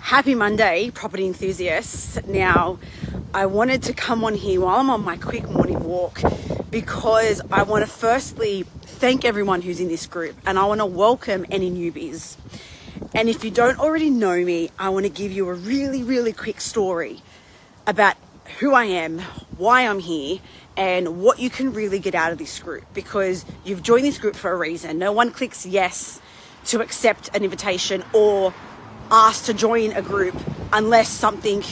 Happy Monday, property enthusiasts. Now, I wanted to come on here while I'm on my quick morning walk because I want to firstly thank everyone who's in this group, and I want to welcome any newbies. And if you don't already know me, I want to give you a really quick story about who I am, why I'm here, and what you can really get out of this group, because you've joined this group for a reason. No one clicks yes to accept an invitation or ask to join a group unless something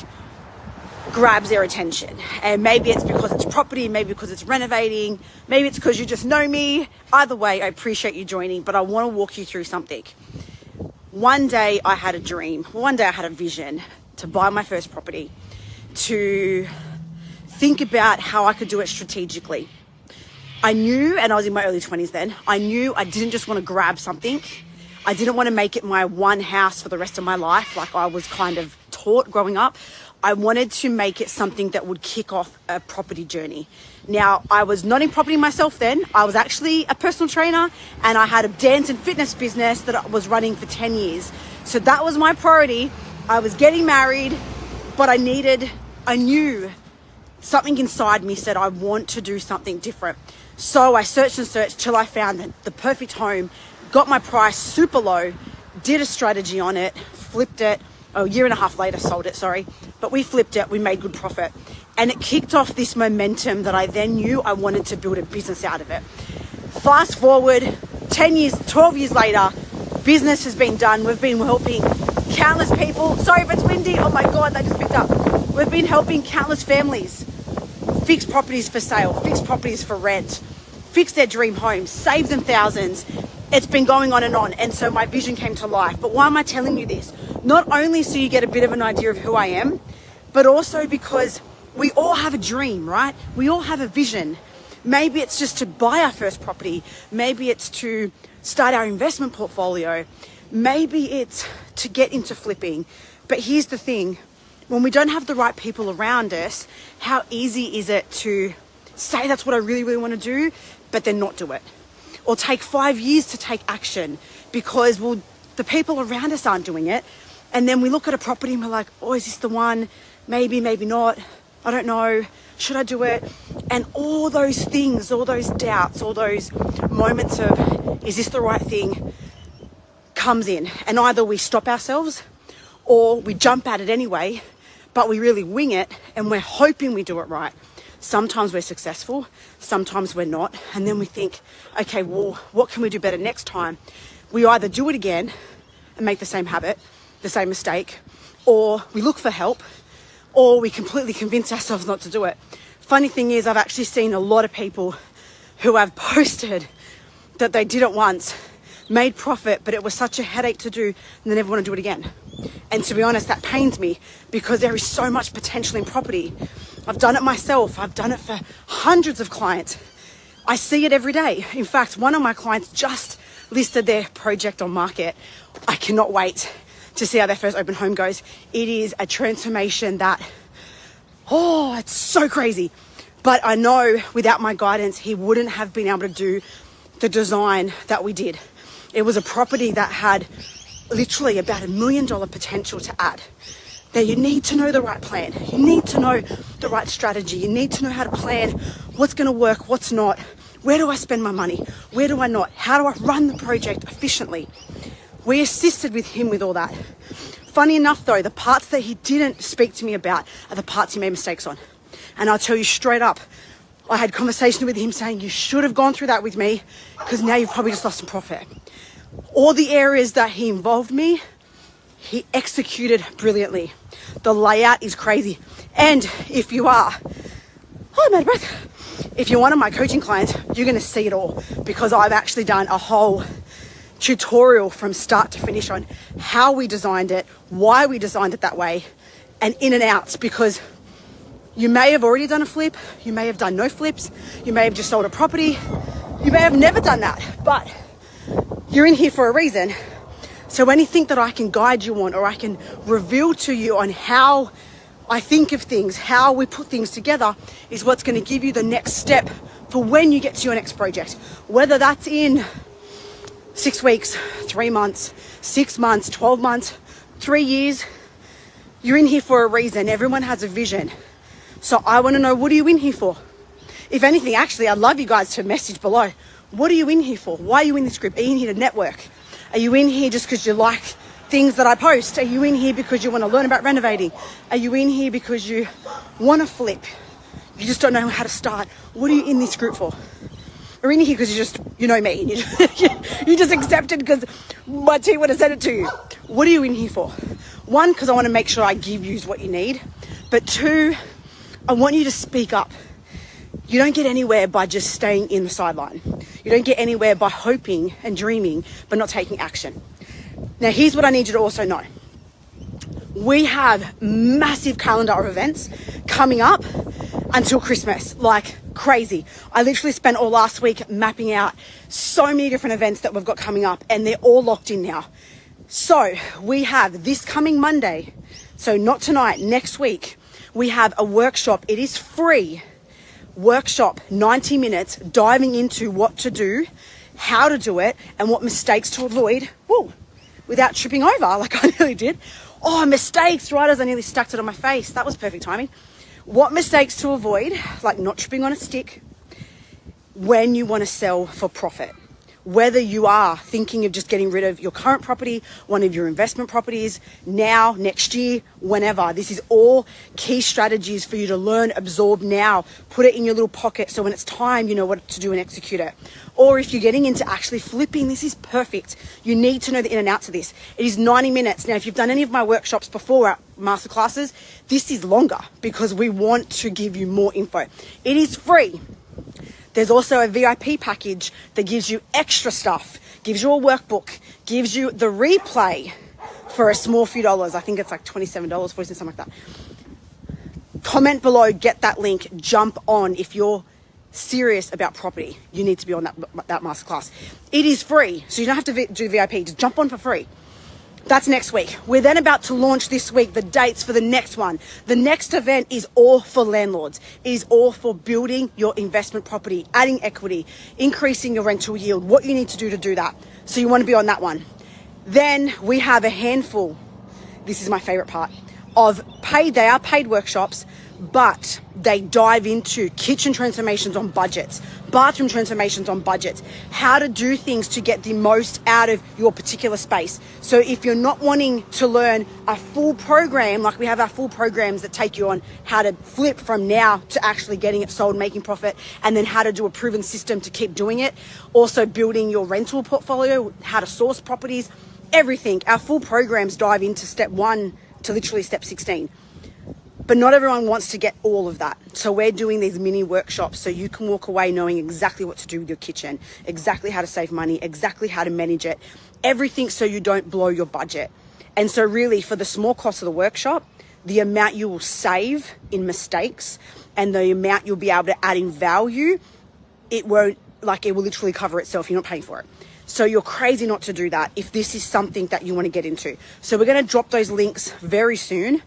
grabs their attention. And maybe it's because it's property, maybe because it's renovating, maybe it's because you just know me. Either way, I appreciate you joining, but I want to walk you through something. One day I had a dream, one day I had a vision to buy my first property, to think about how I could do it strategically. I knew, and I was in my early 20s then, I knew I didn't just want to grab something. I didn't want to make it my one house for the rest of my life like I was kind of taught growing up. I wanted to make it something that would kick off a property journey. Now, I was not in property myself then. I was actually a personal trainer, and I had a dance and fitness business that I was running for 10 years. So that was my priority. I was getting married, but I knew something inside me said, I want to do something different. So I searched and searched till I found the perfect home, got my price super low, did a strategy on it, flipped it. A year and a half later, sold it, sorry. But we flipped it, we made good profit. And it kicked off this momentum that I then knew I wanted to build a business out of it. Fast forward 10 years, 12 years later, business has been done. We've been helping countless people. Sorry if it's windy, oh my God, they just picked up. We've been helping countless families fix properties for sale, fix properties for rent, fix their dream homes, save them thousands. It's been going on. And so my vision came to life. But why am I telling you this? Not only so you get a bit of an idea of who I am, but also because we all have a dream, right? We all have a vision. Maybe it's just to buy our first property. Maybe it's to start our investment portfolio. Maybe it's to get into flipping. But here's the thing. When we don't have the right people around us, how easy is it to say that's what I really want to do, but then not do it? Or take 5 years to take action because, well, the people around us aren't doing it. And then we look at a property and we're like, oh, is this the one? Maybe not. I don't know. Should I do it? And all those things, all those doubts, all those moments of, is this the right thing, comes in. And either we stop ourselves or we jump at it anyway, but we really wing it and we're hoping we do it right. Sometimes we're successful, sometimes we're not. And then we think, okay, well, what can we do better next time? We either do it again and make the same habit, the same mistake, or we look for help, or we completely convince ourselves not to do it. Funny thing is, I've actually seen a lot of people who have posted that they did it once, made profit, but it was such a headache to do, and they never want to do it again. And to be honest, that pains me because there is so much potential in property. I've done it myself. I've done it for hundreds of clients. I see it every day. In fact, one of my clients just listed their project on market. I cannot wait to see how their first open home goes. It is a transformation that, oh, it's so crazy. But I know without my guidance, he wouldn't have been able to do the design that we did. It was a property that had literally about $1 million potential to add. Now, you need to know the right plan. You need to know the right strategy. You need to know how to plan what's going to work, what's not. Where do I spend my money? Where do I not? How do I run the project efficiently? We assisted with him with all that. Funny enough, though, the parts that he didn't speak to me about are the parts he made mistakes on. And I'll tell you straight up, I had conversation with him saying, you should have gone through that with me because now you've probably just lost some profit. All the areas that he involved me, he executed brilliantly. The layout is crazy. And if you are, oh, I'm out of breath. If you're one of my coaching clients, you're going to see it all because I've actually done a whole tutorial from start to finish on how we designed it, why we designed it that way, and in and outs, because you may have already done a flip, you may have done no flips, you may have just sold a property, you may have never done that, but you're in here for a reason. So anything that I can guide you on, or I can reveal to you on how I think of things, how we put things together, is what's going to give you the next step for when you get to your next project. Whether that's in 6 weeks, 3 months, 6 months, 12 months, 3 years, You're in here for a reason. Everyone has a vision. So I want to know, what are you in here for? If anything, actually, I'd love you guys to message below. What are you in here for? Why are you in this group? Are you in here to network? Are you in here just because you like things that I post? Are you in here because you want to learn about renovating? Are you in here because you want to flip? You just don't know how to start. What are you in this group for? Or in here because you know me, and you just accepted because my team would have said it to you. What are you in here for? One, because I want to make sure I give you what you need. But two, I want you to speak up. You don't get anywhere by just staying in the sideline. You don't get anywhere by hoping and dreaming, but not taking action. Now, here's what I need you to also know. We have massive calendar of events coming up until Christmas, like crazy. I literally spent all last week mapping out so many different events that we've got coming up, and they're all locked in now. So we have this coming Monday, so not tonight, next week, we have a workshop. It is free. Workshop, 90 minutes, diving into what to do, how to do it, and what mistakes to avoid, without tripping over like I nearly did. Oh, mistakes, right as I nearly stacked it on my face. That was perfect timing. What mistakes to avoid, like not tripping on a stick when you want to sell for profit. Whether you are thinking of just getting rid of your current property, one of your investment properties, now, next year, whenever. This is all key strategies for you to learn, absorb now, put it in your little pocket so when it's time, you know what to do and execute it. Or if you're getting into actually flipping, this is perfect. You need to know the in and outs of this. It is 90 minutes. Now, if you've done any of my workshops before at masterclasses, this is longer because we want to give you more info. It is free. There's also a VIP package that gives you extra stuff, gives you a workbook, gives you the replay for a small few dollars. I think it's like $27, $40, something like that. Comment below, get that link, jump on. If you're serious about property, you need to be on that masterclass. It is free, so you don't have to do VIP, just jump on for free. That's next week. We're then about to launch this week the dates for the next one. The next event is all for landlords. It is all for building your investment property, adding equity, increasing your rental yield, what you need to do that. So you want to be on that one. Then we have a handful, this is my favorite part, of they are paid workshops, but they dive into kitchen transformations on budgets, bathroom transformations on budgets, how to do things to get the most out of your particular space. So if you're not wanting to learn a full program, like we have our full programs that take you on how to flip from now to actually getting it sold, making profit, and then how to do a proven system to keep doing it, also building your rental portfolio, how to source properties, everything. Our full programs dive into step 1 to literally step 16. But not everyone wants to get all of that. So we're doing these mini workshops so you can walk away knowing exactly what to do with your kitchen, exactly how to save money, exactly how to manage it, everything so you don't blow your budget. And so really for the small cost of the workshop, the amount you will save in mistakes and the amount you'll be able to add in value, it will literally cover itself. You're not paying for it. So you're crazy not to do that if this is something that you want to get into. So we're going to drop those links very soon.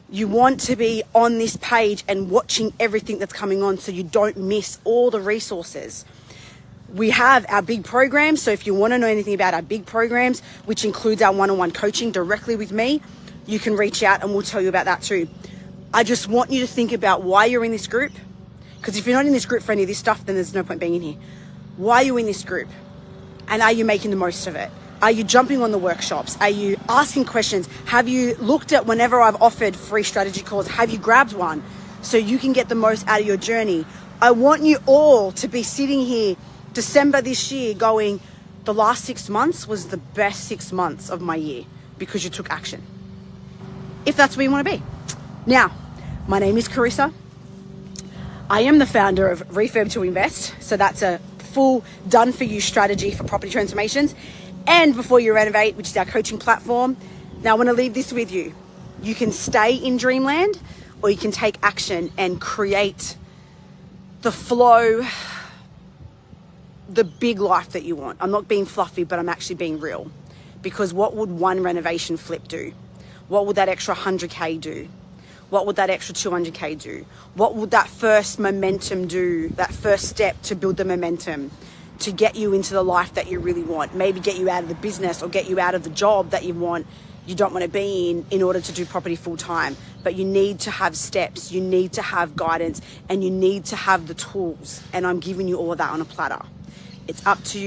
You want to be on this page and watching everything that's coming on so you don't miss all the resources. We have our big programs. So if you want to know anything about our big programs, which includes our one-on-one coaching directly with me, you can reach out and we'll tell you about that too. I just want you to think about why you're in this group. Because if you're not in this group for any of this stuff, then there's no point being in here. Why are you in this group? And are you making the most of it? Are you jumping on the workshops? Are you asking questions? Have you looked at whenever I've offered free strategy calls? Have you grabbed one so you can get the most out of your journey? I want you all to be sitting here December this year going, the last 6 months was the best 6 months of my year because you took action. If that's where you want to be. Now, my name is Carissa. I am the founder of Refurb to Invest. So that's a full done for you strategy for property transformations. And Before You Renovate, which is our coaching platform. Now I want to leave this with you. You can stay in dreamland or you can take action and create the flow, the big life that you want. I'm not being fluffy, but I'm actually being real. Because what would one renovation flip do? What would that extra 100K do? What would that extra 200K do? What would that first momentum do? That first step to build the momentum to get you into the life that you really want, maybe get you out of the business or get you out of the job that you want you don't want to be in order to do property full time. But you need to have steps, you need to have guidance, and you need to have the tools. And I'm giving you all of that on a platter. It's up to you.